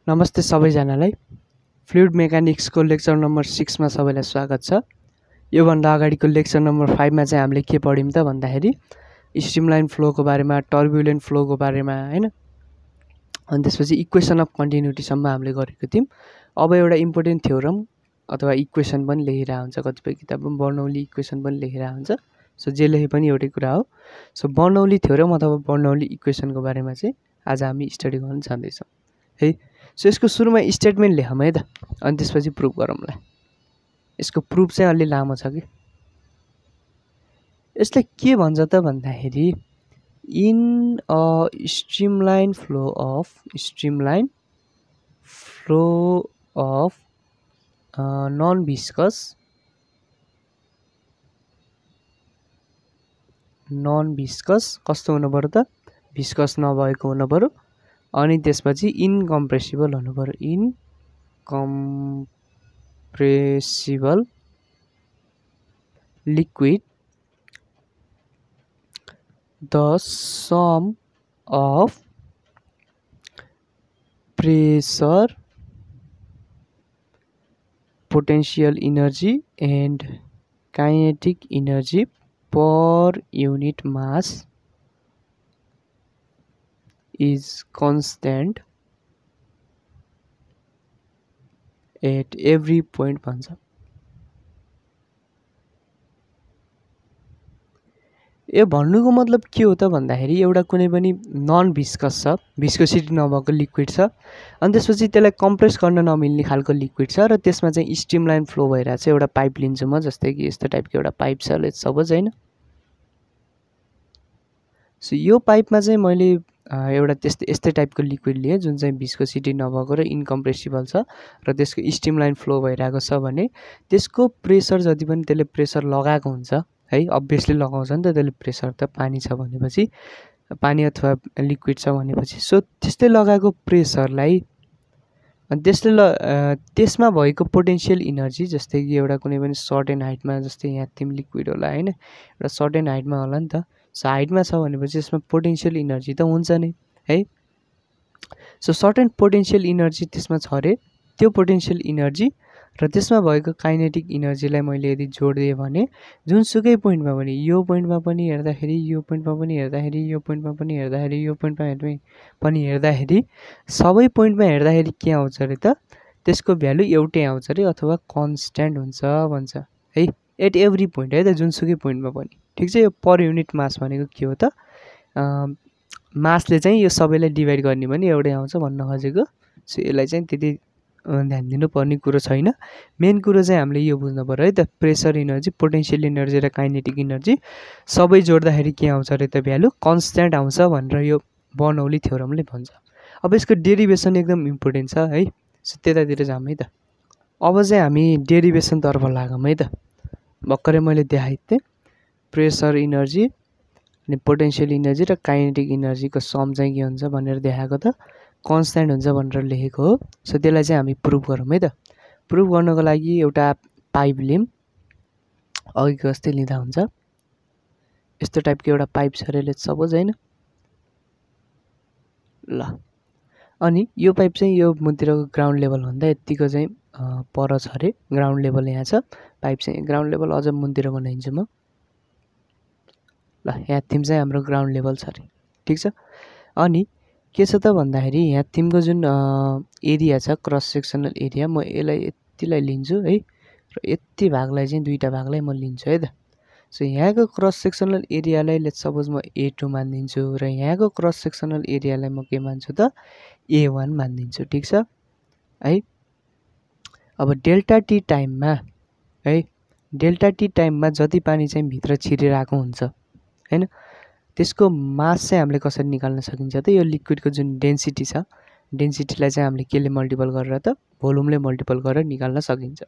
नमस्ते सबैजनालाई। Fluid मेकानिक्सको lecture number 6 मा सबैलाई स्वागत छ। योभन्दा अगाडिको लेक्चर नम्बर 5 मा चाहिँ हामीले के पढ्यौं त भन्दाखेरि स्ट्रिमलाइन फ्लोको बारेमा, टर्बुलेन्ट फ्लोको बारेमा हैन। अनि त्यसपछि इक्वेसन अफ कन्टिन्युटी सम्म हामीले गरेको थियौं। अब एउटा इम्पोर्टेन्ट थ्योरम अथवा इक्वेसन पनि लेखिरा हुन्छ, कतिपय किताबमा बर्नौली इक्वेसन पनि लेखिरा हुन्छ। सो जे लेखे पनि एउटै कुरा हो। सो बर्नौली थ्योरम अथवा बर्नौली इक्वेसनको बारेमा चाहिँ आज हामी स्टडी गर्न जाँदैछौँ है। सो यसको सुरुमा स्टेटमेन्ट लेखौँ है त, अनि त्यसपछि प्रुफ गरौँला। यसको प्रुफ चाहिँ अलि लामो छ कि। यसले के भन्छ त भन्दाखेरि in a streamline flow of non viscous कस्तो हुनु पर्यो त, भिस्कस नभएको हुनु पर्यो। अनि त्यसपछि इनकम्प्रेसिबल हुनु पर्यो, incompressible liquid the sum of pressure, potential energy and kinetic energy per unit mass is constant at every point भन्छ। यो भन्नुको मतलब के हो त भन्दाखेरि एउटा कुनै पनि नन भिस्कस छ, भिस्कोसिटी नभएको लिक्विड छ, अनि त्यसपछि त्यसलाई कम्प्रेस गर्न नमिल्ने खालको लिक्विड छ र त्यसमा चाहिँ स्ट्रिमलाइन फ्लो भइरहेको छ। एउटा पाइप लिन्छु म, जस्तै कि यस्तो टाइपको एउटा पाइप छ लेट्स सपोज हैन। सो यो पाइपमा चाहिँ मैले एउटा यस्तै टाइपको लिक्विड लिएँ जुन चाहिँ भिस्कोसिटी नभएको र इनकम्प्रेसिबल छ र त्यसको स्ट्रिमलाइन फ्लो भइरहेको छ भने त्यसको प्रेसर जति पनि त्यसले प्रेसर लगाएको हुन्छ है, अभियसली लगाउँछ नि त त्यसले प्रेसर, त पानी छ भनेपछि, पानी अथवा लिक्विड छ भनेपछि। सो त्यस्तै लगाएको प्रेसरलाई अनि त्यसमा भएको पोटेन्सियल इनर्जी, जस्तै कि एउटा कुनै पनि सर्टेन हाइटमा, जस्तै यहाँ थिम लिक्विड होला हैन, एउटा सर्टेन हाइटमा होला नि त। सो हाइटमा छ भनेपछि यसमा पोटेन्सियल इनर्जी त हुन्छ नै है। सो सर्टेन पोटेन्सियल इनर्जी त्यसमा छ अरे, त्यो पोटेन्सियल इनर्जी र त्यसमा भएको काइनेटिक इनर्जीलाई मैले यदि जोडिदिएँ भने जुनसुकै पोइन्टमा पनि, यो पोइन्टमा पनि हेर्दाखेरि, यो पोइन्टमा पनि हेर्दाखेरि, यो पोइन्टमा पनि हेर्दाखेरि, यो पोइन्टमा पनि हेर्दाखेरि, सबै पोइन्टमा हेर्दाखेरि के आउँछ अरे त, त्यसको भ्यालु एउटै आउँछ अरे अथवा कन्स्ट्यान्ट हुन्छ भन्छ है। एट एभ्री पोइन्ट है त, जुनसुकै पोइन्टमा पनि। ठिक छ। यो पर युनिट मास भनेको के हो त, मासले चाहिँ यो सबैलाई डिभाइड गर्ने पनि एउटै आउँछ भन्न खोजेको। सो यसलाई चाहिँ त्यति ध्यान दिनुपर्ने कुरो छैन। मेन कुरो चाहिँ हामीले यो बुझ्नु पर्यो है त, प्रेसर इनर्जी, पोटेन्सियल इनर्जी र काइनेटिक इनर्जी सबै जोड्दाखेरि के आउँछ अरे त भ्यालु, कन्स्ट्यान्ट आउँछ भनेर यो बर्नौली थ्योरमले भन्छ। अब यसको डेरिभेसन एकदम इम्पोर्टेन्ट छ है। सो त्यतातिर जाऊँ है त। अब चाहिँ हामी डेरिभेसनतर्फ लागौँ है त। भर्खरै मैले देखाएको थिएँ प्रेसर इनर्जी अनि पोटेन्सियल इनर्जी र काइनेटिक इनर्जीको सम चाहिँ के हुन्छ भनेर देखाएको त, कन्स्ट्यान्ट हुन्छ भनेर लेखेको हो। सो त्यसलाई चाहिँ हामी प्रुफ गरौँ है त। प्रुफ गर्नको लागि एउटा पाइप लियौँ, अघिको जस्तै लिँदा हुन्छ। यस्तो टाइपको एउटा पाइप छ अरे लेट्स सपोज हैन। ल, अनि यो पाइप चाहिँ यो मुनितिरको ग्राउन्ड लेभलभन्दा यतिको चाहिँ पर छ अरे, ग्राउन्ड लेभल यहाँ छ, पाइप चाहिँ ग्राउन्ड लेभल अझ मुनितिर बनाइदिन्छु म। ल, यहाँ थिम चाहिँ हाम्रो ग्राउन्ड लेभल छ अरे। ठिक छ। अनि के छ त भन्दाखेरि यहाँ थिमको जुन एरिया छ, क्रस सेक्सनल एरिया, म यसलाई यतिलाई लिन्छु है, र यति भागलाई चाहिँ दुईटा भागलाई म लिन्छु है त। सो यहाँको क्रस सेक्सनल एरियालाई लेट्स सपोज म A2 मानिदिन्छु र यहाँको क्रस सेक्सनल एरियालाई म के मान्छु त, A1 मानिदिन्छु। ठिक छ है। अब डेल्टा टी टाइममा है, डेल्टा टी टाइममा जति पानी चाहिँ भित्र छिरिरहेको हुन्छ हैन, त्यसको मास चाहिँ हामीले कसरी निकाल्न सकिन्छ त, यो लिक्विडको जुन डेन्सिटी छ, डेन्सिटीलाई चाहिँ हामीले केले मल्टिपल गरेर त, भोल्युमले मल्टिपल गरेर निकाल्न सकिन्छ।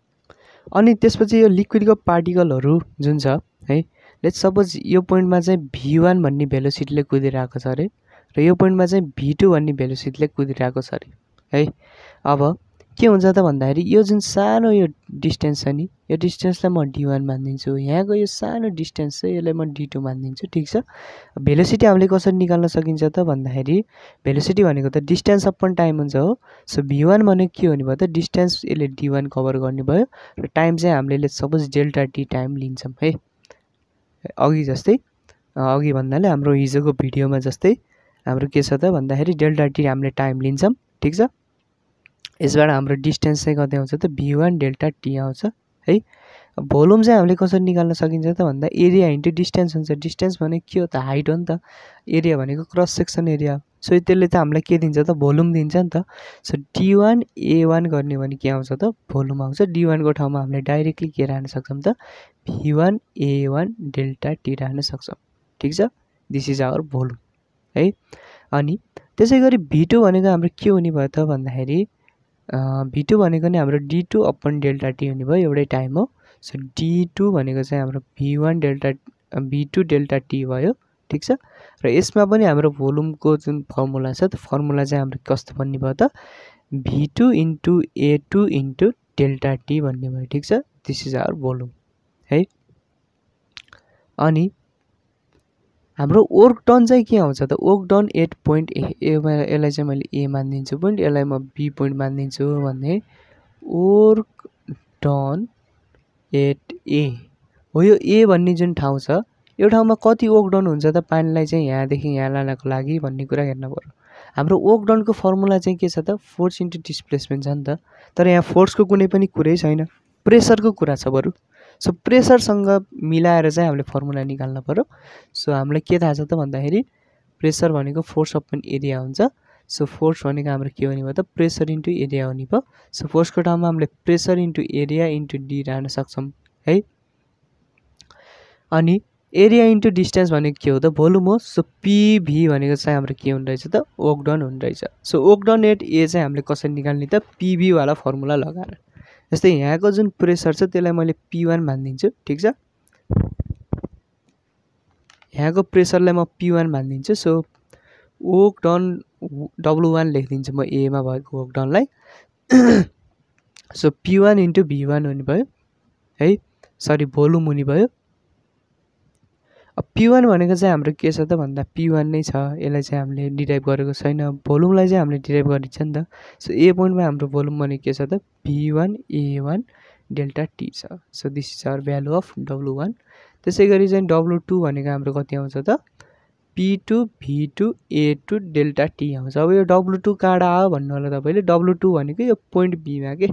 अनि त्यसपछि यो लिक्विडको पार्टिकलहरू जुन छ है, लेट्स सपोज यो पोइन्टमा चाहिँ V1 भन्ने भेलोसिटीले कुदिरहेको छ अरे, र यो पोइन्टमा चाहिँ V2 भन्ने भेलोसिटीले कुदिरहेको छ अरे है। अब के हुन्छ त भन्दाखेरि यो जुन सानो यो डिस्टेन्स छ नि, यो डिस्टेन्सलाई म d1 मानिदिन्छु। यहाँको यो सानो डिस्टेन्स छ, यसलाई म d2 मानिदिन्छु। ठिक छ। भेलोसिटी हामीले कसरी निकाल्न सकिन्छ त भन्दाखेरि भेलोसिटी भनेको त डिस्टेन्स अपन टाइम हुन्छ हो। सो v1 भनेको के हुने भयो त डिस्टेन्स, यसले d1 कभर गर्ने भयो र टाइम चाहिँ हामीले सपोज डेल्टा t टाइम लिन्छौँ है। अघि जस्तै अघि भन्नाले हाम्रो हिजोको भिडियोमा जस्तै हाम्रो के छ त भन्दाखेरि डेल्टा t हामीले टाइम लिन्छौँ। ठिक छ। यसबाट हाम्रो डिस्टेन्स चाहिँ कति आउँछ त v1 डेल्टा t आउँछ है। भोल्युम चाहिँ हामीले कसरी निकाल्न सकिन्छ त भन्दा एरिया इन्टु डिस्टेन्स हुन्छ। डिस्टेन्स भनेको के हो त हाइट हो नि त, एरिया भनेको क्रस सेक्सन एरिया। सो त्यसले त हामीलाई के दिन्छ त भोल्युम दिन्छ नि त। सो d1 a1 गर्ने भने के आउँछ त भोल्युम आउँछ। d1 को ठाउँमा हामीले डाइरेक्टली के राख्न सक्छौँ त v1 a1 डेल्टा t राख्न सक्छौँ। ठिक छ। दिस इज आवर भोल्युम है। अनि त्यसै गरी v2 भनेको हाम्रो के हुने भयो त भन्दाखेरि v2 भनेको नि हाम्रो d2 अपन डेल्टा t हुने भयो, एउटै टाइम हो। सो d2 भनेको चाहिँ हाम्रो v2 डेल्टा t भयो। ठिक छ। र यसमा पनि हाम्रो भोल्युमको जुन फर्मुला छ त्यो फर्मुला चाहिँ हाम्रो कस्तो बन्ने भयो त v2 into a2 into delta t भन्ने भयो। ठिक छ। दिस इज आवर भोल्युम है। अनि हाम्रो वर्क डन चाहिँ के आउँछ त वर्क डन एट पोइन्ट ए, यसलाई चाहिँ मैले ए मानिदिन्छु पोइन्ट, यसलाई म बी पोइन्ट मानिदिन्छु भन्ने वर्क डन एट ए हो। यो ए भन्ने जुन ठाउँ छ यो ठाउँमा कति वर्क डन हुन्छ त पानीलाई चाहिँ यहाँदेखि यहाँ लानको लागि भन्ने कुरा हेर्न पर्यो। हाम्रो वर्क डनको फर्मुला चाहिँ के छ त फोर्स इन्टु डिस्प्लेसमेन्ट छ नि त। तर यहाँ फोर्सको कुनै पनि कुरै छैन, प्रेसरको कुरा छ बरु। सो प्रेसरसँग मिलाएर चाहिँ हामीले फर्मुला निकाल्न पर्यो। सो हामीलाई के थाहा छ त भन्दाखेरि प्रेसर भनेको फोर्स अपन एरिया हुन्छ। सो फोर्स भनेको हाम्रो के हुने भयो त प्रेसर इन्टु एरिया हुने भयो। सो फोर्सको ठाउँमा हामीले pressure into area into D राख्न सक्छौँ है। अनि एरिया इन्टु डिस्टेन्स भनेको के हो त भोल्युम हो। सो पिभी भनेको चाहिँ हाम्रो के हुने रहेछ त वर्क डन हुने रहेछ। सो वर्क डन एट ए चाहिँ हामीले कसरी निकाल्ने त पिभी वाला फर्मुला लगाएर। जस्तै यहाँको जुन प्रेसर छ त्यसलाई मैले p1 मानिदिन्छु। ठिक छ। यहाँको प्रेसरलाई म p1 मानिदिन्छु। सो वर्क डन w1 लेखिदिन्छु म एमा भएको work डनलाई। So p1 into v1 हुने भयो है, सरी भोल्युम हुने भयो। अब p1 भनेको चाहिँ हाम्रो के छ त भन्दा p1 नै छ, यसलाई चाहिँ हामीले डिराइभ गरेको छैन। भोल्युमलाई चाहिँ हामीले डिराइभ गरिन्छ नि त। सो ए पोइन्टमा हाम्रो भोल्युम भनेको के छ त v1 a1 डेल्टा t छ। So this is our value of w1। त्यसै गरी चाहिँ w2 भनेको हाम्रो कति आउँछ त p2 v2 a2 delta t आउँछ। अब यो w2 काँडा आयो भन्नु होला तपाईँले, w2 भनेको यो पोइन्ट बीमा के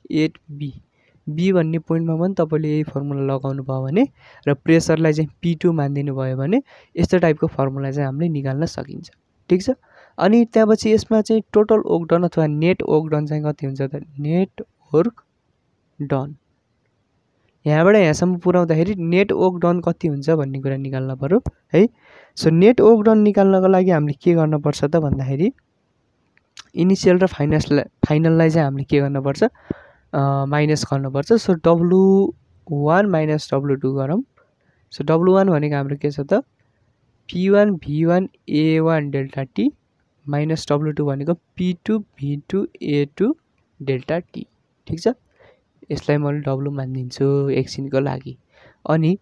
8b बी भन्ने पोइन्टमा पनि तपाईँले यही फर्मुला लगाउनु भयो भने र प्रेसरलाई चाहिँ p2 मानिदिनु भयो भने यस्तो टाइपको फर्मुला चाहिँ हामीले निकाल्न सकिन्छ। ठिक छ। अनि त्यसपछि यसमा चाहिँ टोटल वर्क डन अथवा नेट वर्क डन चाहिँ कति हुन्छ त नेट वर्क डन। यहाँबाट यहाँसम्म पुऱ्याउँदाखेरि नेट वर्क डन कति हुन्छ भन्ने कुरा निकाल्न पर्यो है। सो नेट वर्क डन निकाल्नको लागि हामीले के गर्नुपर्छ त भन्दाखेरि इनिसियल र फाइनललाई चाहिँ हामीले के गर्नुपर्छ माइनस गर्नुपर्छ। सो w1 माइनस w2 गरौँ। सो w1 भनेको हाम्रो के छ त p1 v1 a1 delta t minus w2 भनेको p2 v2 a2 delta t। ठिक छ। यसलाई मैले w मानिदिन्छु एकछिनको लागि। अनि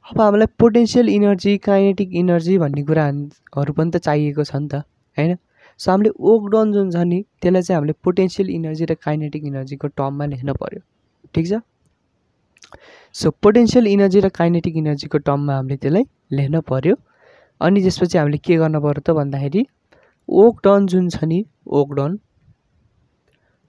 अब हामीलाई पोटेन्सियल इनर्जी काइनेटिक इनर्जी भन्ने कुराहरू पनि त चाहिएको छ नि त हैन। सो हामीले वर्क डन जुन छ नि त्यसलाई चाहिँ हामीले पोटेन्सियल इनर्जी र काइनेटिक इनर्जीको टर्ममा लेख्न पर्यो। ठिक छ। सो पोटेन्सियल इनर्जी र काइनेटिक इनर्जीको टर्ममा हामीले त्यसलाई लेख्न पर्यो। अनि त्यसपछि हामीले के गर्न पर्यो त भन्दाखेरि वर्क डन जुन छ नि वर्क डन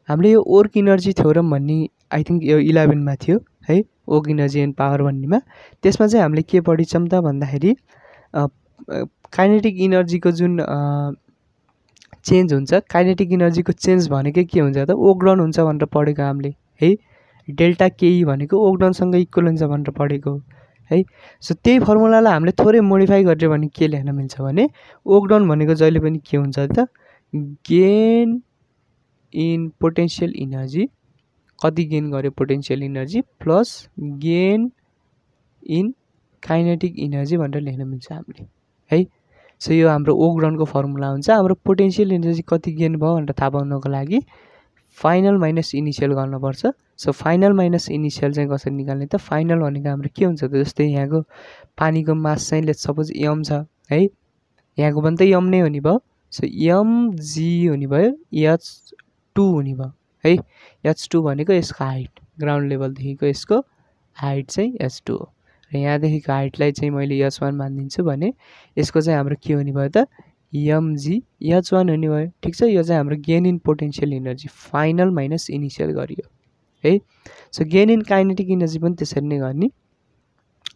हामीले यो वर्क इनर्जी थ्योरम भन्ने आई थिङ्क यो 11 मा थियो है, वर्क इनर्जी एन्ड पावर भन्नेमा। त्यसमा चाहिँ हामीले के पढिछौँ त भन्दाखेरि काइनेटिक इनर्जीको जुन चेन्ज हुन्छ, काइनेटिक इनर्जीको चेन्ज भनेकै के हुन्छ त वर्क डन हुन्छ भनेर पढेको हामीले है। डेल्टा केई भनेको वर्क डनसँग इक्वल हुन्छ भनेर पढेको है। सो त्यही फर्मुलालाई हामीले थोरै मोडिफाई गरेर भने के लेख्न मिल्छ भने वर्क डन भनेको जहिले पनि के हुन्छ त गेन इन पोटेन्सियल इनर्जी, कति गेन गर्यो potential energy plus gain in kinetic energy भनेर लेख्न मिल्छ हामीले है। सो यो हाम्रो वर्क डनको फर्मुला हुन्छ। हाम्रो पोटेन्सियल इनर्जी कति गेन भयो भनेर थाहा पाउनको लागि फाइनल माइनस इनिसियल गर्नुपर्छ। सो फाइनल माइनस इनिसियल चाहिँ कसरी निकाल्ने त फाइनल भनेको हाम्रो के हुन्छ त जस्तै यहाँको पानीको मास चाहिँ लेट्स सपोज m छ है, यहाँको पनि त m नै हुने भयो। सो mg हुने भयो, h2 हुने भयो है। h2 भनेको यसको हाइट, ग्राउन्ड लेभलदेखिको यसको हाइट चाहिँ h2 हो र यहाँदेखिको हाइटलाई चाहिँ मैले h1 मानिदिन्छु भने यसको चाहिँ हाम्रो के हुने भयो त mg h1 हुने भयो। ठिक छ, यो चाहिँ हाम्रो gain in potential energy final minus initial गरियो है। So gain in kinetic energy पनि त्यसरी नै गर्ने,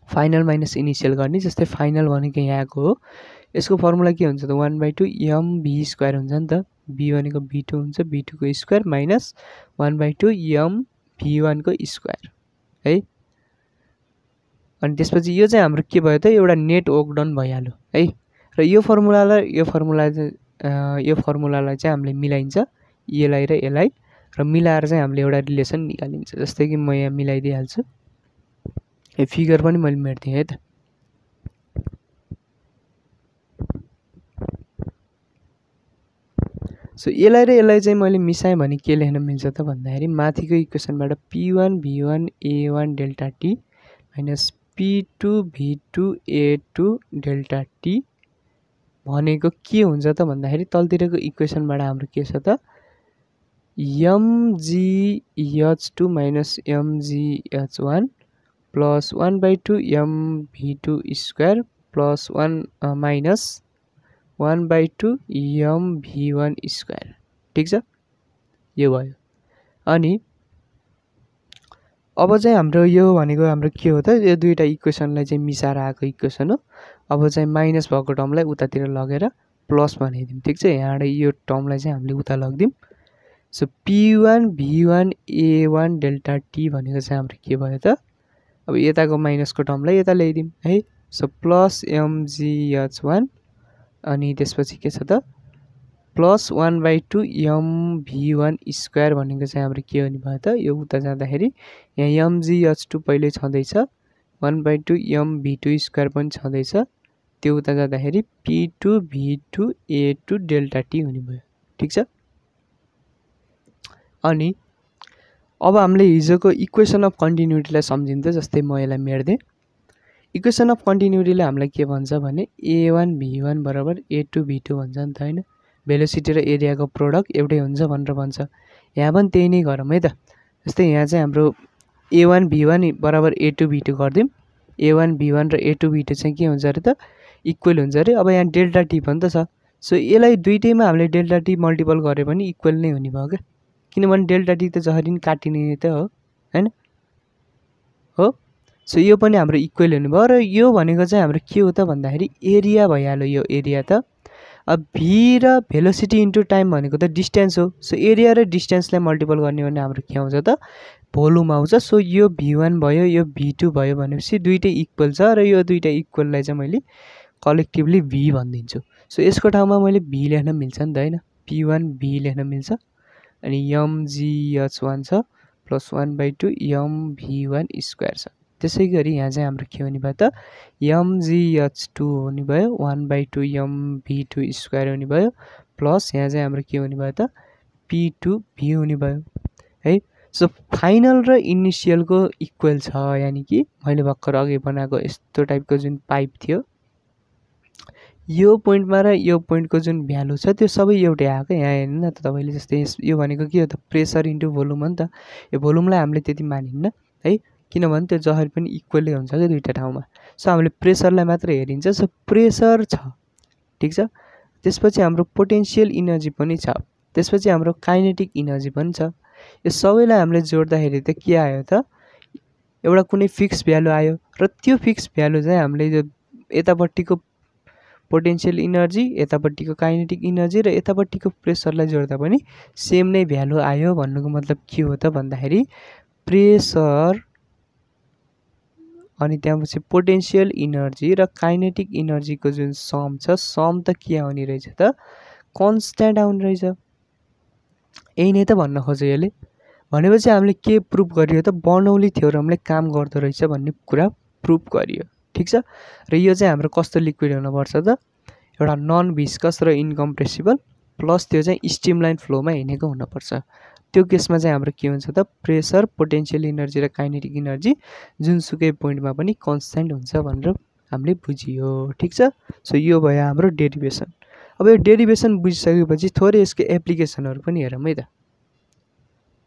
फाइनल माइनस इनिसियल गर्ने। जस्तै फाइनल भनेको यहाँको हो, यसको फर्मुला के हुन्छ त 1/2 mv² हुन्छ नि त। b भनेको v2 हुन्छ, v2 को स्क्वायर माइनस 1/2 mv1 को स्क्वायर है। अनि त्यसपछि यो चाहिँ हाम्रो के भयो त एउटा नेट वर्क डन भइहाल्यो है। र यो फर्मुलालाई चाहिँ हामीले मिलाइन्छ यसलाई र यसलाई, र मिलाएर चाहिँ हामीले एउटा रिलेसन निकालिन्छ। जस्तै कि म यहाँ मिलाइदिइहाल्छु, यो फिगर पनि मैले मेट्दिएँ है त। सो यसलाई र यसलाई चाहिँ मैले मिसाएँ भने के लेख्न मिल्छ त भन्दाखेरि माथिको इक्वेसनबाट p1 v1 a1 delta t minus p2 v2 a2 delta t भनेको के हुन्छ त भन्दाखेरि तलतिरको इक्वेसनबाट हाम्रो के छ त mgh2 minus mgh1 plus 1/2 mv2 square plus 1 minus 1/2 mv1 square. ठिक छ, यो भयो। अनि अब चाहिँ हाम्रो यो भनेको हाम्रो के हो त, यो दुईटा इक्वेसनलाई चाहिँ मिसाएर आएको इक्वेसन हो। अब चाहिँ माइनस भएको टर्मलाई उतातिर लगेर प्लस बनाइदिउँ। ठिक छ, यहाँबाट यो टर्मलाई चाहिँ हामीले उता लगिदिउँ। So p1 v1 a1 delta t भनेको चाहिँ हाम्रो के भयो त, अब यताको माइनसको टर्मलाई यता ल्याइदिउँ है। सो प्लस mgh1 अनि त्यसपछि के छ त प्लस 1/2 mv1 स्क्वायर भनेको चाहिँ हाम्रो के हुने भयो त, यो उता जाँदाखेरि यहाँ mgh2 पहिल्यै छँदैछ, 1/2 mv2 स्क्वायर पनि छँदैछ, त्यो उता जाँदाखेरि p2 v2 a2 delta t हुने भयो। ठिक छ, अनि अब हामीले हिजोको इक्वेसन अफ कन्टिन्युटीलाई सम्झिन्छ। जस्तै म यसलाई मेट्दिएँ, इक्वेसन अफ कन्टिन्युटीले हामीलाई के भन्छ भने a1 v1 बराबर a2 v2 भन्छ नि त हैन, भेलोसिटी र एरियाको प्रोडक्ट एउटै हुन्छ भनेर भन्छ। यहाँ पनि त्यही नै गरौँ है त। जस्तै यहाँ चाहिँ हाम्रो a1 v1 बराबर a2 v2 गरिदिउँ, a1 v1 र a2 v2 चाहिँ के हुन्छ अरे त इक्वल हुन्छ अरे। अब यहाँ डेल्टा टी पनि त छ, सो यसलाई दुईटैमा हामीले डेल्टा टी मल्टिपल गरे पनि इक्वल नै हुने भयो क्या, किनभने डेल्टा टी त जसरी नि काटिने त हो हैन हो। सो यो पनि हाम्रो इक्वल हुने भयो। र यो भनेको चाहिँ हाम्रो के हो त भन्दाखेरि एरिया भइहाल्यो। यो एरिया त अब भी र भेलोसिटी इन्टु टाइम भनेको त डिस्टेन्स हो। सो एरिया र डिस्टेन्सलाई मल्टिपल गर्ने भने हाम्रो के आउँछ त भोल्युम आउँछ। सो यो v1 भयो, यो v2 भयो भनेपछि दुईटै इक्वल छ, र यो दुईटै इक्वललाई चाहिँ मैले कलेक्टिभली v भनिदिन्छु। सो यसको ठाउँमा मैले v लेख्न मिल्छ नि त हैन, p1 v लेख्न मिल्छ। अनि mgh1 छ प्लस 1/2 mv1 स्क्वायर छ। त्यसै गरी यहाँ चाहिँ हाम्रो के हुने भयो त mgh2 हुने भयो, 1/2 mv2 स्क्वायर हुने भयो, प्लस यहाँ चाहिँ हाम्रो के हुने भयो त p2 v हुने भयो है। सो फाइनल र इनिसियलको इक्वल छ, यानि कि मैले भर्खर अघि बनाएको यस्तो टाइपको जुन पाइप थियो, यो पोइन्टमा र यो पोइन्टको जुन भ्यालु छ त्यो सबै एउटै आएको। यहाँ हेर्नु न त तपाईँले, जस्तै यो भनेको के हो त प्रेसर इन्टु भोल्युम हो नि त। यो भोल्युमलाई हामीले त्यति मानिन्न है, किनभने त्यो जसरी पनि इक्वलै हुन्छ क्या दुईवटा ठाउँमा। सो हामीले प्रेसरलाई मात्र हेरिन्छ। सो प्रेसर छ, ठिक छ, त्यसपछि हाम्रो पोटेन्सियल इनर्जी पनि छ, त्यसपछि हाम्रो काइनेटिक इनर्जी पनि छ। यो सबैलाई हामीले जोड्दाखेरि त के आयो त एउटा कुनै फिक्स भ्यालु आयो, र त्यो फिक्स भ्यालु चाहिँ हामीले यो यतापट्टिको पोटेन्सियल इनर्जी, यतापट्टिको काइनेटिक इनर्जी र यतापट्टिको प्रेसरलाई जोड्दा पनि सेम नै भ्यालु आयो। भन्नुको मतलब के हो त भन्दाखेरि प्रेसर अनि त्यसपछि पोटेन्सियल इनर्जी र काइनेटिक इनर्जीको जुन सम छ, सम त के आउने रहेछ त कन्स्ट्यान्ट आउने रहेछ। यही नै त भन्न खोज्यो यसले। भनेपछि हामीले के प्रुफ गरियो त बर्नौली थ्योरमले काम गर्दो रहेछ भन्ने कुरा प्रुफ गरियो। ठिक छ, र यो चाहिँ हाम्रो कस्तो लिक्विड हुनुपर्छ त एउटा नन भिस्कस र इन्कम्प्रेसिबल, प्लस त्यो चाहिँ स्टिमलाइन फ्लोमा हिँडेको हुनुपर्छ। त्यो केसमा चाहिँ हाम्रो के हुन्छ त प्रेसर, पोटेन्सियल इनर्जी र काइनेटिक इनर्जी जुनसुकै पोइन्टमा पनि कन्स्ट्यान्ट हुन्छ भनेर हामीले बुझियो। ठिक छ। सो यो भयो हाम्रो डेरिभेसन। अब यो डेरिभेसन बुझिसकेपछि थोरै यसको एप्लिकेसनहरू पनि हेरौँ है त।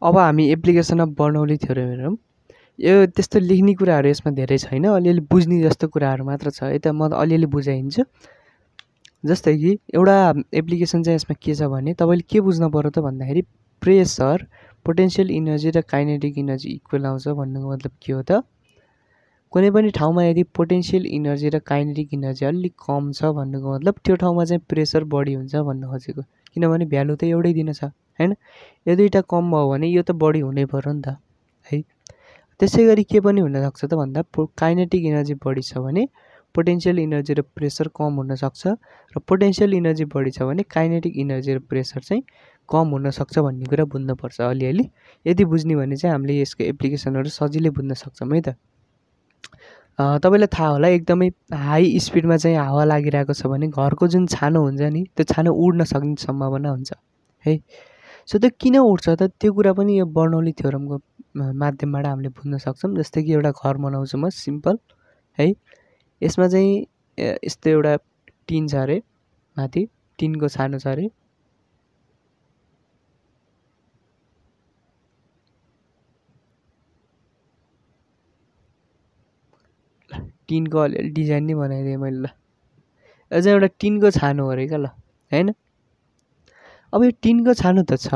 अब हामी एप्लिकेसन अफ बर्नौली थ्योरम हेरौँ। यो त्यस्तो लेख्ने कुराहरू यसमा धेरै छैन, अलिअलि बुझ्ने जस्तो कुराहरू मात्र छ है त। म अलिअलि बुझाइदिन्छु। जस्तै कि एउटा एप्लिकेसन चाहिँ यसमा के छ भने तपाईँले के बुझ्नु पर्यो त भन्दाखेरि प्रेसर, पोटेन्सियल इनर्जी र काइनेटिक इनर्जी इक्वल आउँछ भन्नुको मतलब के हो त, कुनै पनि ठाउँमा यदि पोटेन्सियल इनर्जी र काइनेटिक इनर्जी अलिक कम छ भन्नुको मतलब त्यो ठाउँमा चाहिँ प्रेसर बढी हुन्छ भन्नु खोजेको। किनभने भ्यालु त एउटै दिन छ हैन। यो दुईटा कम भयो भने यो त बढी हुनै पर्यो नि त है। त्यसै गरी के पनि हुनसक्छ त भन्दा काइनेटिक इनर्जी बढी छ भने पोटेन्सियल इनर्जी र प्रेसर कम हुनसक्छ, र पोटेन्सियल इनर्जी बढी छ भने काइनेटिक इनर्जी र प्रेसर चाहिँ कम हुनसक्छ भन्ने कुरा बुझ्नुपर्छ अलिअलि। यदि बुझ्ने भने चाहिँ हामीले यसको एप्लिकेसनहरू सजिलै बुझ्न सक्छौँ है त। तपाईँलाई थाहा होला एकदमै हाई स्पिडमा चाहिँ हावा लागिरहेको छ भने घरको जुन छानो हुन्छ नि त्यो छानो उड्न सक्ने सम्भावना हुन्छ है। सो त्यो किन उड्छ त त्यो कुरा पनि यो बर्नौली थ्योरमको माध्यमबाट हामीले बुझ्न सक्छौँ। जस्तै कि एउटा घर बनाउँछु म सिम्पल है, यसमा चाहिँ यस्तो एउटा टिन छ अरे, माथि टिनको छानो छ अरे, टिनको अलिअलि डिजाइन नै बनाइदिएँ मैले ल। यो चाहिँ एउटा टिनको छानो हो अरे क्या ल होइन। अब यो टिनको छानो त छ,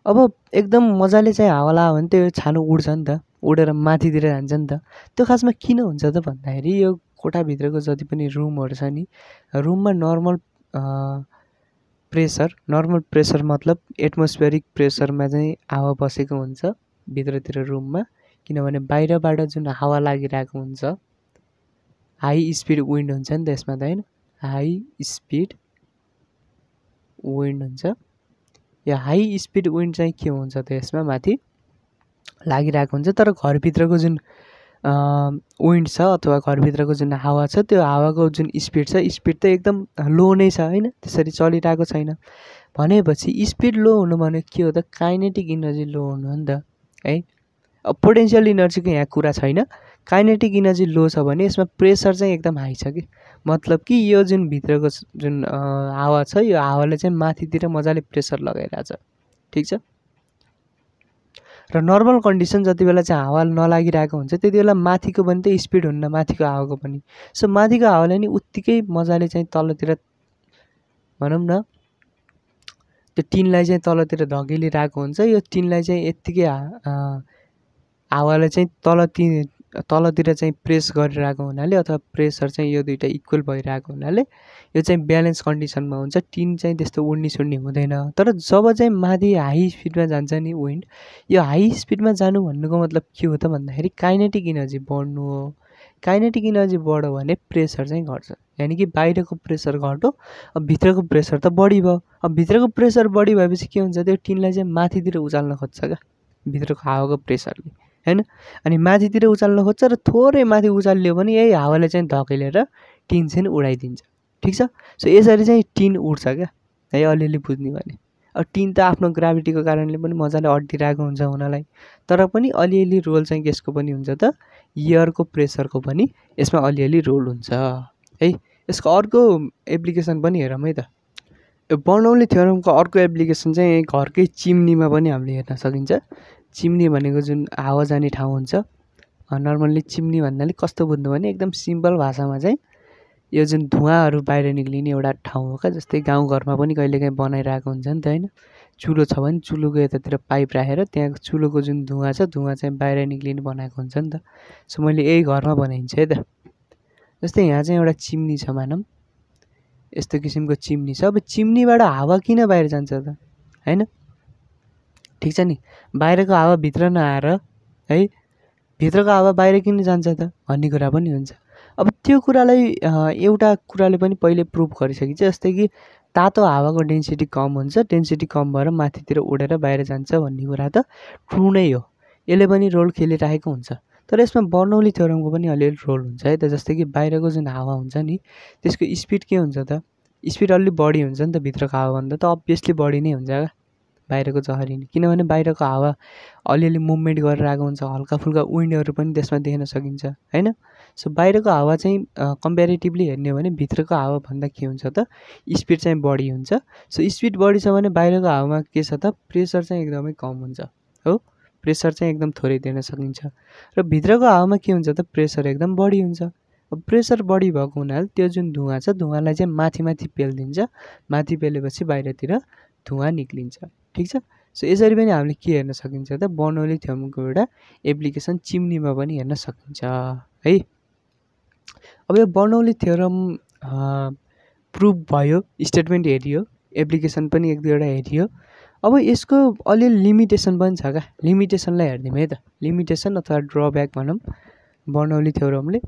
अब एकदम मजाले चाहिँ हावा लाग्यो भने त्यो छानो उड्छ नि त, उडेर माथितिर जान्छ नि त। त्यो खासमा किन हुन्छ त भन्दाखेरि यो कोठाभित्रको जति पनि रुमहरू छ नि, रुममा नर्मल प्रेसर मतलब एटमोस्फेरिक प्रेसरमा चाहिँ हावा बसेको हुन्छ भित्रतिर रुममा। किनभने बाहिरबाट जुन हावा लागिरहेको हुन्छ, हाई स्पिड विन्ड हुन्छ नि त यसमा त होइन, हाई स्पिड विन्ड हुन्छ। यो हाई स्पिड विन्ड चाहिँ के हुन्छ त यसमा माथि लागिरहेको हुन्छ, तर घरभित्रको जुन विन्ड छ अथवा घरभित्रको जुन हावा छ त्यो हावाको जुन स्पिड छ, स्पिड त एकदम लो नै छ होइन, त्यसरी चलिरहेको छैन। भनेपछि स्पिड लो हुनु भनेको के हो त, काइनेटिक इनर्जी लो हुनु हो नि त है। अब पोटेन्सियल इनर्जीको यहाँ कुरा छैन, काइनेटिक इनर्जी लो छ भने यसमा प्रेसर चाहिँ एकदम हाई छ कि, मतलब कि यो जुन भित्रको जुन हावा छ यो हावाले चाहिँ माथितिर मजाले प्रेसर लगाइरहेछ। ठिक छ। र नर्मल कन्डिसन जति बेला चाहिँ हावा नलागिरहेको हुन्छ त्यति बेला माथिको पनि त स्पिड हुन्न, माथिको हावाको पनि। सो माथिको हावाले नि उत्तिकै मजाले चाहिँ तलतिर भनौँ न त्यो टिनलाई चाहिँ तलतिर धकेलिरहेको हुन्छ। यो टिनलाई चाहिँ यत्तिकै हावाले चाहिँ तलतिर चाहिँ प्रेस गरिरहेको हुनाले अथवा प्रेसर चाहिँ यो दुईटा इक्वल भइरहेको हुनाले यो चाहिँ ब्यालेन्स कन्डिसनमा हुन्छ, टिन चाहिँ त्यस्तो उड्ने सुड्ने हुँदैन। तर जब चाहिँ माथि हाई स्पिडमा जान्छ नि विन्ड, यो हाई स्पिडमा जानु भन्नुको मतलब के हो त भन्दाखेरि काइनेटिक इनर्जी बढ्नु हो। काइनेटिक इनर्जी बढ्यो भने प्रेसर चाहिँ घट्छ, यानि कि बाहिरको प्रेसर घट्यो, अब भित्रको प्रेसर त बढी भयो। अब भित्रको प्रेसर बढी भएपछि के हुन्छ, त्यो टिनलाई चाहिँ माथितिर उचाल्न खोज्छ क्या भित्रको हावाको प्रेसरले होइन। अनि माथितिर उचाल्न खोज्छ र थोरै माथि उचालियो भने यही हावाले चाहिँ धकेलेर टिन चाहिँ उडाइदिन्छ। ठिक छ। सो यसरी चाहिँ टिन उड्छ क्या है, अलिअलि बुझ्ने भने। अब टिन त आफ्नो ग्राभिटीको कारणले पनि मजाले अड्डिरहेको हुन्छ हुनलाई, तर पनि अलिअलि रोल चाहिँ केसको पनि हुन्छ त, एयरको प्रेसरको पनि यसमा अलिअलि रोल हुन्छ है। यसको अर्को एप्लिकेसन पनि हेरौँ है त। यो बर्नौली थ्योरमको अर्को एप्लिकेसन चाहिँ घरकै चिम्नीमा पनि हामीले हेर्न सकिन्छ। चिम्नी भनेको जुन हावा जाने ठाउँ हुन्छ, नर्मल्ली चिम्नी भन्नाले कस्तो बुझ्नु भने एकदम सिम्पल भाषामा चाहिँ यो जुन धुवाँहरू बाहिर निक्लिने एउटा ठाउँ हो क्या। जस्तै गाउँघरमा पनि कहिलेकाहीँ बनाइरहेको हुन्छ नि त होइन, चुलो छ भने चुलोको यतातिर पाइप राखेर त्यहाँ चुलोको जुन धुवाँ छ धुवाँ चाहिँ बाहिर निक्लिने बनाएको हुन्छ नि त। सो मैले यही घरमा बनाइन्छ है त। जस्तै यहाँ चाहिँ एउटा चिम्नी छ मानौँ, यस्तो किसिमको चिम्नी छ। अब चिम्नीबाट हावा किन बाहिर जान्छ त होइन, ठिक छ नि, बाहिरको हावा भित्र नआएर है, भित्रको हावा बाहिर किन जान्छ त भन्ने कुरा पनि हुन्छ। अब त्यो कुरालाई एउटा कुराले पनि पहिले प्रुभ गरिसकेको छ, जस्तै कि तातो हावाको डेन्सिटी कम हुन्छ, डेन्सिटी कम भएर माथितिर उडेर बाहिर जान्छ भन्ने कुरा त ट्रु नै हो, यसले पनि रोल खेलिरहेको हुन्छ। तर यसमा बर्नौली थ्योरमको पनि अलिअलि रोल हुन्छ है त। जस्तै कि बाहिरको जुन हावा हुन्छ नि त्यसको स्पिड के हुन्छ त, स्पिड अलि बढी हुन्छ नि त भित्रको हावाभन्दा त, अभियसली बढी नै हुन्छ क्या बाहिरको जहरिनी, किनभने बाहिरको हावा अलिअलि मुभमेन्ट गरेर आएको हुन्छ, हल्का फुल्का विन्डहरू पनि त्यसमा देख्न सकिन्छ हैन। सो बाहिरको हावा चाहिँ कम्पेरिटिभली हेर्ने हो भने भित्रको हावाभन्दा के हुन्छ त स्पिड चाहिँ बढी हुन्छ। सो स्पिड बढी छ भने बाहिरको हावामा के छ त प्रेसर चाहिँ एकदमै कम हुन्छ हो, प्रेसर चाहिँ एकदम थोरै दिन सकिन्छ। र भित्रको हावामा के हुन्छ त प्रेसर एकदम बढी हुन्छ। अब प्रेसर बढी भएको हुनाले त्यो जुन धुवा छ धुवालाई चाहिँ माथि माथि पेलिदिन्छ, माथि पेलेपछि बाहिरतिर धुवा निक्लिन्छ, ठिक छ। सो यसरी पनि हामीले के हेर्न सकिन्छ त बर्नौली थ्योरमको एउटा एप्लिकेसन चिम्नीमा पनि हेर्न सकिन्छ है। अब यो बर्नौली थ्योरम प्रुभ भयो, स्टेटमेन्ट हेरियो, एप्लिकेसन पनि एक दुईवटा हेरियो। अब यसको अलिअलि लिमिटेसन पनि छ क्या, लिमिटेसनलाई हेर्दिउँ है त। लिमिटेसन अथवा ड्रब्याक भनौँ, बर्नौली थ्योरमले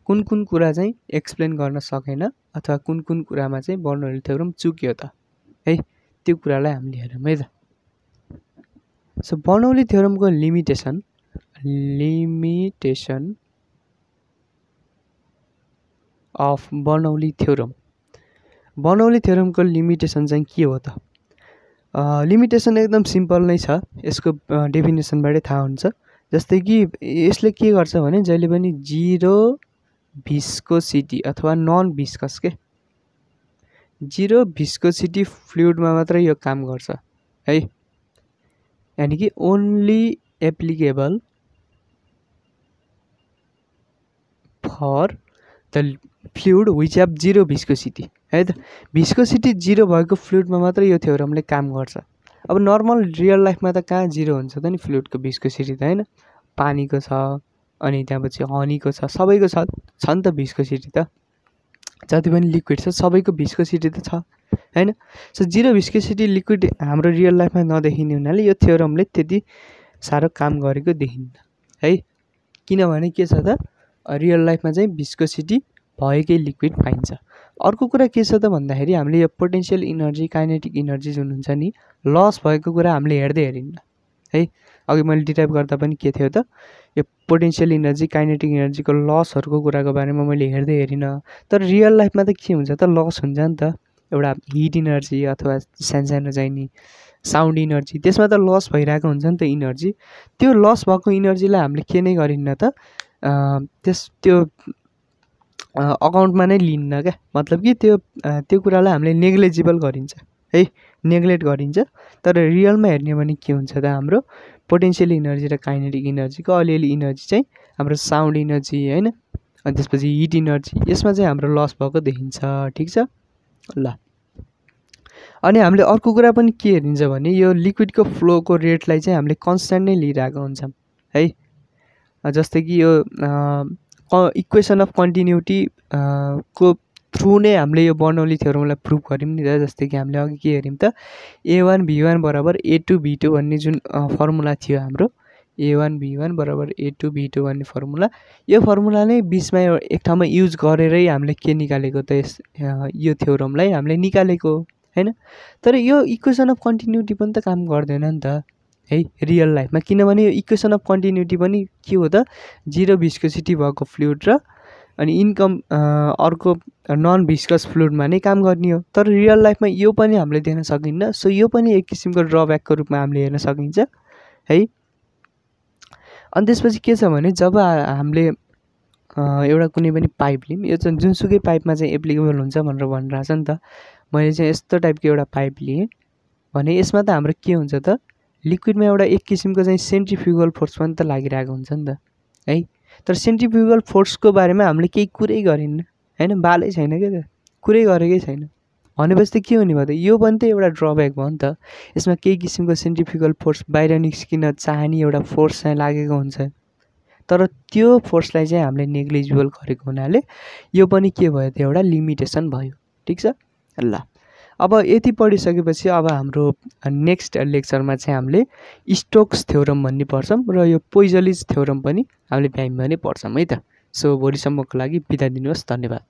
कुन कुन कुरा चाहिँ एक्सप्लेन गर्न सकेन अथवा कुन कुन कुरामा चाहिँ बर्नौली थ्योरम चुक्यो त है, त्यो कुरालाई हामीले हेरौँ है त। सो बर्नौली थ्योरमको limitation of Bernoulli theorem, Bernoulli थ्योरमको लिमिटेसन चाहिँ के हो त? लिमिटेसन एकदम सिम्पल नै छ, यसको डेफिनेसनबाटै थाहा हुन्छ। जस्तै कि यसले के गर्छ भने जहिले पनि जिरो भिस्कोसिटी अथवा नन भिस्कस के जिरो भिस्कोसिटी फ्लुइडमा मात्रै यो काम गर्छ है, यानि कि only applicable for the fluid which have zero viscosity है त। भिस्कोसिटी जिरो भएको फ्लुइडमा मात्रै यो थ्योरमले काम गर्छ। अब नर्मल रियल लाइफमा त कहाँ जिरो हुन्छ त नि फ्लुइडको भिस्कोसिटी त हैन, पानीको छ अनि त्यहाँपछि हनीको छ, सबैको छ नि त भिस्कोसिटी त, जति पनि लिक्विड छ सबैको भिस्कोसिटी त छ हैन। सो जिरो भिस्कोसिटी लिक्विड हाम्रो रियल लाइफमा नदेखिने हुनाले यो थ्योरमले त्यति साह्रो काम गरेको देखिन्न है, किनभने के छ त रियल लाइफमा चाहिँ भिस्कोसिटी भएकै लिक्विड पाइन्छ। अर्को कुरा के छ त भन्दाखेरि हामीले यो पोटेन्सियल इनर्जी काइनेटिक इनर्जी जुन हुन्छ नि लस भएको कुरा हामीले हेर्दै हेरिन्न है। अघि मैले डिराइभ गर्दा पनि के थियो त यो पोटेन्सियल इनर्जी काइनेटिक इनर्जीको लसहरूको कुराको बारेमा मैले हेर्दै हेरिनँ। तर रियल लाइफमा त के हुन्छ त लस हुन्छ नि त, एउटा हिट इनर्जी अथवा सानो चाहिँ नि साउन्ड इनर्जी, त्यसमा त लस भइरहेको हुन्छ नि त इनर्जी। त्यो लस भएको इनर्जीलाई हामीले के नै गरिन्न त त्यो अकाउन्टमा नै लिन्न क्या, मतलब कि त्यो कुरालाई हामीले नेग्लेजिबल गरिन्छ है, नेग्लेक्ट गरिन्छ। तर रियलमा हेर्ने भने के हुन्छ त हाम्रो पोटेन्सियल इनर्जी र काइनेटिक इनर्जीको अलिअलि इनर्जी चाहिँ हाम्रो साउन्ड इनर्जी हैन, अनि त्यसपछि हिट इनर्जी, यसमा चाहिँ हाम्रो लस भएको देखिन्छ, ठिक छ ल। अनि हामीले अर्को कुरा पनि के हेरिन्छ भने यो लिक्विडको फ्लोको रेटलाई चाहिँ हामीले कन्स्ट्यान्ट नै लिइरहेको हुन्छौँ है। जस्तै कि यो इक्वेसन अफ कन्टिन्युटी को थ्रु नै हामीले यो बर्नौली थ्योरमलाई प्रुभ गऱ्यौँ नि त। जस्तै कि हामीले अघि के हेऱ्यौँ त A1 B1 बराबर A2 B2 भन्ने जुन फर्मुला थियो हाम्रो, A1 B1 बराबर A2 B2 भन्ने फर्मुला, यो फर्मुला नै बिचमा एक ठाउँमा युज गरेरै हामीले के निकालेको त यो थ्योरमलाई हामीले निकालेको हैन। तर यो इक्वेसन अफ कन्टिन्युटी पनि त काम गर्दैन नि त है रियल लाइफमा, किनभने यो इक्वेसन अफ कन्टिन्युटी पनि के हो त जिरो भिस्कोसिटी भएको फ्लुइड र अनि अर्को नन भिस्कस फ्लुइडमा नै काम गर्ने हो। तर रियल लाइफमा यो पनि हामीले देख्न सकिन्न। सो यो पनि एक किसिमको ड्रब्याकको रूपमा हामीले हेर्न सकिन्छ है। अनि त्यसपछि के छ भने जब हामीले एउटा कुनै पनि पाइप लियौँ, यो चाहिँ जुनसुकै पाइपमा चाहिँ एप्लिकेबल हुन्छ भनेर भनिरहेछ नि त। मैले चाहिँ यस्तो टाइपको एउटा पाइप लिएँ भने यसमा त हाम्रो के हुन्छ त लिक्विडमा एउटा एक किसिमको चाहिँ सेन्ट्रिफ्युगल फोर्स पनि त लागिरहेको हुन्छ नि त है। तर सेन्ट्रिफ्युगल फोर्सको बारेमा हामीले केही कुरै गरिन्न हैन, बालै छैन क्या, त कुरै गरेकै छैन। भनेपछि त के हुने भयो त यो पनि त एउटा ड्रब्याक भयो नि त। यसमा केही किसिमको सेन्ट्रिफ्युगल फोर्स बाहिर निस्किन चाहने एउटा फोर्स चाहिँ लागेको हुन्छ, तर त्यो फोर्सलाई चाहिँ हामीले नेग्लिजिबल गरेको हुनाले यो पनि के भयो त एउटा लिमिटेसन भयो, ठिक छ ल। अब यति पढिसकेपछि अब हाम्रो नेक्स्ट लेक्चरमा चाहिँ हामीले स्टोक्स थ्योरम भन्ने पढ्छौँ र यो पोइजलिज थ्योरम पनि हामीले भ्यायौँ भने पढ्छौँ है त। सो भोलिसम्मको लागि बिदा दिनुहोस्, धन्यवाद।